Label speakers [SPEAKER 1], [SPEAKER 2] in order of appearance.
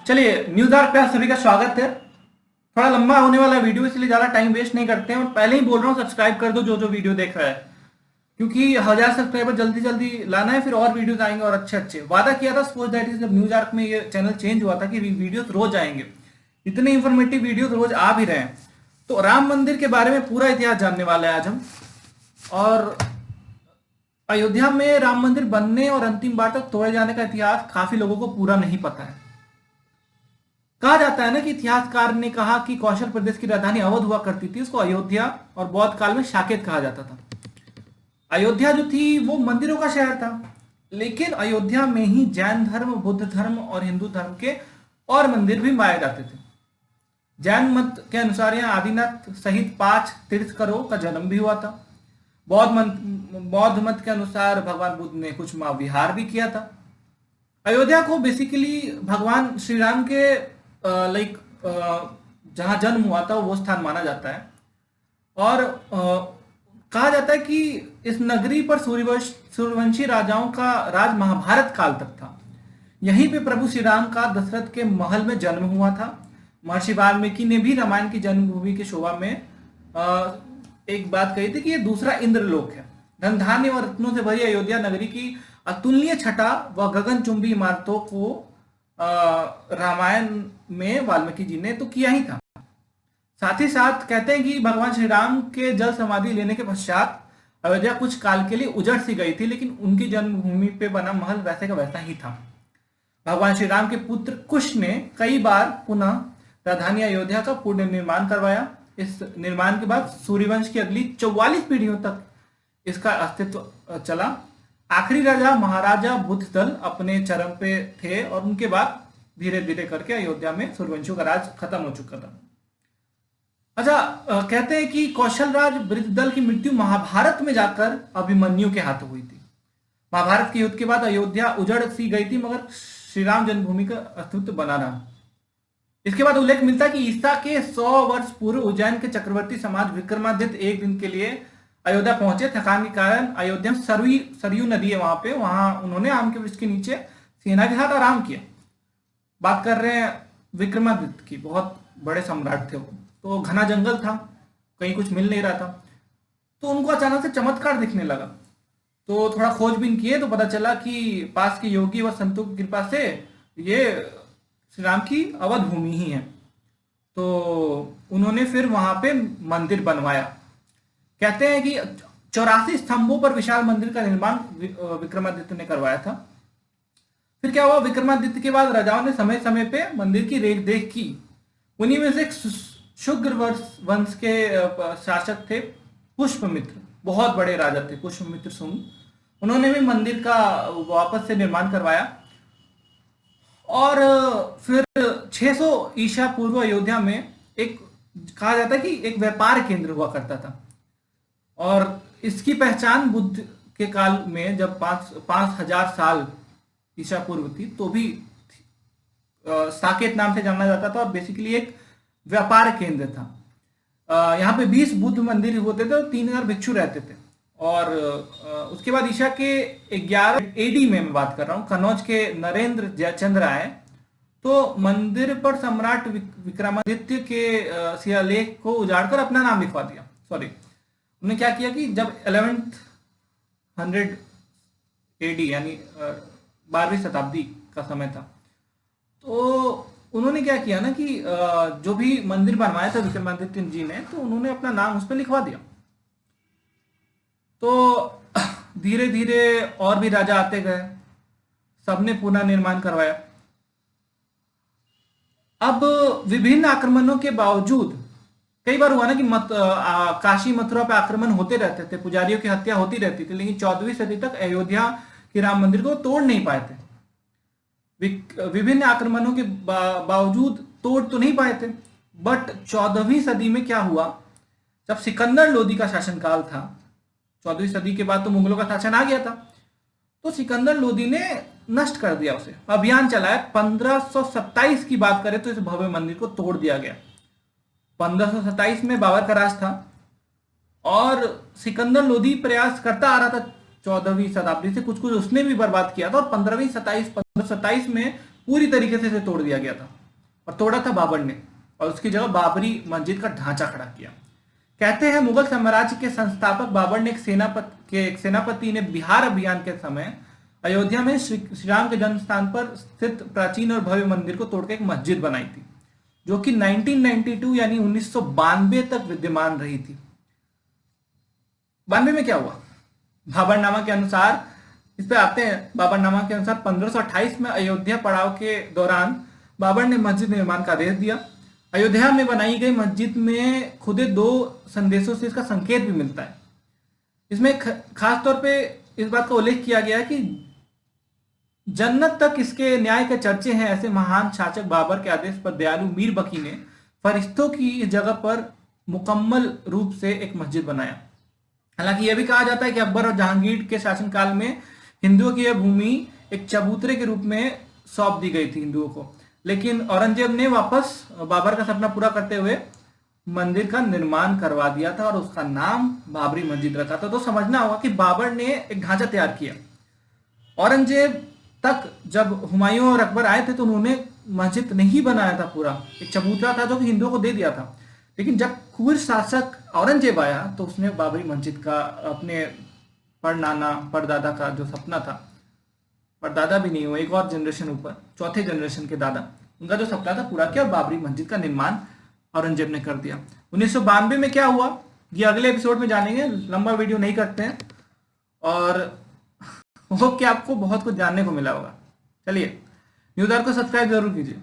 [SPEAKER 1] चलिए news arc पे आप सभी का स्वागत है। थोड़ा लंबा होने वाला वीडियो, इसलिए ज्यादा टाइम वेस्ट नहीं करते हैं और पहले ही बोल रहा हूँ सब्सक्राइब कर दो जो जो वीडियो देख रहा है, क्योंकि 1000 सब्सक्राइबर जल्दी जल्दी लाना है, फिर और वीडियोस आएंगे और अच्छे अच्छे। वादा किया था सपोज दैट इज, जब न्यूज आर्क में ये चैनल चेंज हुआ था कि वीडियोस रोज आएंगे। इतने इंफॉर्मेटिव वीडियोस रोज आ भी रहे हैं। तो राम मंदिर के बारे में पूरा इतिहास जानने वाले हैं आज हम। और अयोध्या में राम मंदिर बनने और अंतिम बार तक तोड़े जाने का इतिहास काफी लोगों को पूरा नहीं पता है। कहा जाता है ना कि इतिहासकार ने कहा कि कौशल प्रदेश की राजधानी अवध हुआ करती थी, उसको अयोध्या और बौद्ध काल में साकेत कहा जाता था। अयोध्या जो थी वो मंदिरों का शहर था, लेकिन अयोध्या में ही जैन धर्म, बुद्ध धर्म और हिंदू धर्म के और मंदिर भी पाए जाते थे। जैन मत के अनुसार यहाँ आदिनाथ सहित 5 तीर्थकरों का जन्म भी हुआ था। बौद्ध मत के अनुसार भगवान बुद्ध ने कुछ विहार भी किया था। अयोध्या को बेसिकली भगवान श्री राम के जहां जन्म हुआ था वो स्थान माना जाता है। और कहा जाता है कि इस नगरी पर सूर्यवंशी राजाओं का राज महाभारत काल तक था। यहीं पे प्रभु श्री राम का दशरथ के महल में जन्म हुआ था। महर्षि वाल्मीकि ने भी रामायण की जन्मभूमि की शोभा में एक बात कही थी कि ये दूसरा इंद्रलोक है। धन धान्य और रत्नों से भरी अयोध्या नगरी की अतुलनीय छटा व गगनचुंबी इमारतों को रामायण में वाल्मीकि जी ने तो किया ही था। साथ ही साथ कहते हैं कि भगवान श्री राम के जल समाधि लेने के पश्चात अयोध्या कुछ काल के लिए उजड़ सी गई थी, लेकिन उनकी जन्मभूमि पे बना महल वैसे का वैसा ही था। भगवान श्री राम के पुत्र कुश ने कई बार पुनः राजधानी अयोध्या का पुनर्निर्माण करवाया। इस निर्माण के बाद सूर्यवंश की अगली 44 पीढ़ियों तक इसका अस्तित्व चला। आखिरी राजा महाराजा बुद्धदल अपने चरम पे थे और उनके बाद धीरे धीरे करके अयोध्या में सूर्यवंशियों का राज खत्म हो चुका था। अच्छा, कहते हैं कि कौशल राज वृद्धदल की मृत्यु महाभारत में जाकर अभिमन्यु के हाथों हुई थी। महाभारत के युद्ध के बाद अयोध्या उजड़ सी गई थी, मगर श्री राम जन्मभूमि का अस्तित्व बना रहा। इसके बाद उल्लेख मिलता है कि ईसा के 100 वर्ष पूर्व उज्जैन के चक्रवर्ती समाज विक्रमादित्य एक दिन के लिए अयोध्या पहुंचे। थकान के कारण अयोध्या में सरयू नदी है, वहां उन्होंने आम के वृक्ष के नीचे सेना के साथ आराम किया। बात कर रहे हैं विक्रमादित्य की, बहुत बड़े सम्राट थे वो। तो घना जंगल था, कहीं कुछ मिल नहीं रहा था, तो उनको अचानक से चमत्कार दिखने लगा। तो थोड़ा खोजबीन किए तो पता चला कि पास के योगी व संतों की कृपा से ये श्री राम की अवध भूमि ही है। तो उन्होंने फिर वहां पे मंदिर बनवाया। कहते हैं कि 84 स्तंभों पर विशाल मंदिर का निर्माण विक्रमादित्य ने करवाया था। फिर क्या हुआ, विक्रमादित्य के बाद राजाओं ने समय समय पे मंदिर की रेख देख की। उन्हीं में से एक शुक्र वंश के शासक थे पुष्पमित्र, बहुत बड़े राजा थे पुष्पमित्र सुंग। उन्होंने भी मंदिर का वापस से निर्माण करवाया। और फिर 600 ईसा पूर्व अयोध्या में एक कहा जाता है कि एक व्यापार केंद्र हुआ करता था। और इसकी पहचान बुद्ध के काल में जब 5000 साल ईसा पूर्व थी तो भी साकेत नाम से जाना जाता था, और बेसिकली एक व्यापार केंद्र था। यहाँ पे 20 बुद्ध मंदिर होते थे और 3000 भिक्षु रहते थे। और उसके बाद ईसा के 11 एडी में मैं बात कर रहा हूँ, कनौज के नरेंद्र जयचंद्र आए तो मंदिर पर सम्राट विक्रमादित्य के शिलालेख को उजाड़कर अपना नाम लिखवा दिया। उन्होंने क्या किया कि जब 1100 एडी यानी 12वीं शताब्दी का समय था, तो उन्होंने क्या किया ना कि जो भी मंदिर बनवाया था विक्रमादित्य जी ने, तो उन्होंने अपना नाम उस पर लिखवा दिया। तो धीरे धीरे और भी राजा आते गए, सबने पुनः निर्माण करवाया। अब विभिन्न आक्रमणों के बावजूद कई बार हुआ ना कि काशी मथुरा पे आक्रमण होते रहते थे, पुजारियों की हत्या होती रहती थी, लेकिन 14वीं सदी तक अयोध्या के राम मंदिर को तोड़ नहीं पाए थे। विभिन्न आक्रमणों के बावजूद तोड़ तो नहीं पाए थे, बट 14वीं सदी में क्या हुआ, जब सिकंदर लोदी का शासनकाल था, 14वीं सदी के बाद तो मुगलों का शासन आ गया था, तो सिकंदर लोदी ने नष्ट कर दिया उसे। अभियान चलाया। 1527 की बात करें तो इस भव्य मंदिर को तोड़ दिया गया। 1527 में बाबर का राज था और सिकंदर लोदी प्रयास करता आ रहा था 14वीं शताब्दी से, कुछ कुछ उसने भी बर्बाद किया था और 1527 में पूरी तरीके से इसे तोड़ दिया गया था। और तोड़ा था बाबर ने, और उसकी जगह बाबरी मस्जिद का ढांचा खड़ा किया। कहते हैं मुगल साम्राज्य के संस्थापक बाबर ने एक सेनापति ने बिहार अभियान के समय अयोध्या में श्री राम के जन्म स्थान पर स्थित प्राचीन और भव्य मंदिर को तोड़कर एक मस्जिद बनाई थी, जो कि 1992 यानी 1992 तक विद्यमान रही थी। 92 में क्या हुआ? बाबरनामा के अनुसार, इस पे आते हैं, बाबरनामा के अनुसार 1528 में अयोध्या पड़ाव के दौरान बाबर ने मस्जिद निर्माण का आदेश दिया। अयोध्या में बनाई गई मस्जिद में खुदे 2 संदेशों से इसका संकेत भी मिलता है। इसमें खास तौर पे इस बात का उल्लेख किया गया है कि जन्नत तक इसके न्याय के चर्चे हैं। ऐसे महान शासक बाबर के आदेश पर दयालु मीर बकी ने फरिश्तों की इस जगह पर मुकम्मल रूप से एक मस्जिद बनाया। हालांकि यह भी कहा जाता है कि अकबर और जहांगीर के शासनकाल में हिंदुओं की यह भूमि एक चबूतरे के रूप में सौंप दी गई थी हिंदुओं को, लेकिन औरंगजेब ने वापस बाबर का सपना पूरा करते हुए मंदिर का निर्माण करवा दिया था और उसका नाम बाबरी मस्जिद रखा था। तो समझना होगा कि बाबर ने एक ढांचा तैयार किया। औरंगजेब तक जब हुमायूं और अकबर आए थे तो उन्होंने मस्जिद नहीं बनाया था, पूरा एक चबूतरा था जो कि हिंदुओं को दे दिया था। लेकिन जब क्रूर शासक औरंगजेब आया तो उसने बाबरी मस्जिद का अपने परनाना परदादा का जो सपना था, परदादा भी नहीं हुआ, एक और जनरेशन ऊपर, चौथे जनरेशन के दादा, उनका जो सपना था पूरा किया और बाबरी मस्जिद का निर्माण औरंगजेब ने कर दिया। 1992 में क्या हुआ ये अगले एपिसोड में जानेंगे, लंबा वीडियो नहीं करते हैं, और होप कि आपको बहुत कुछ जानने को मिला होगा। चलिए, न्यूज़ आवर को सब्सक्राइब जरूर कीजिए।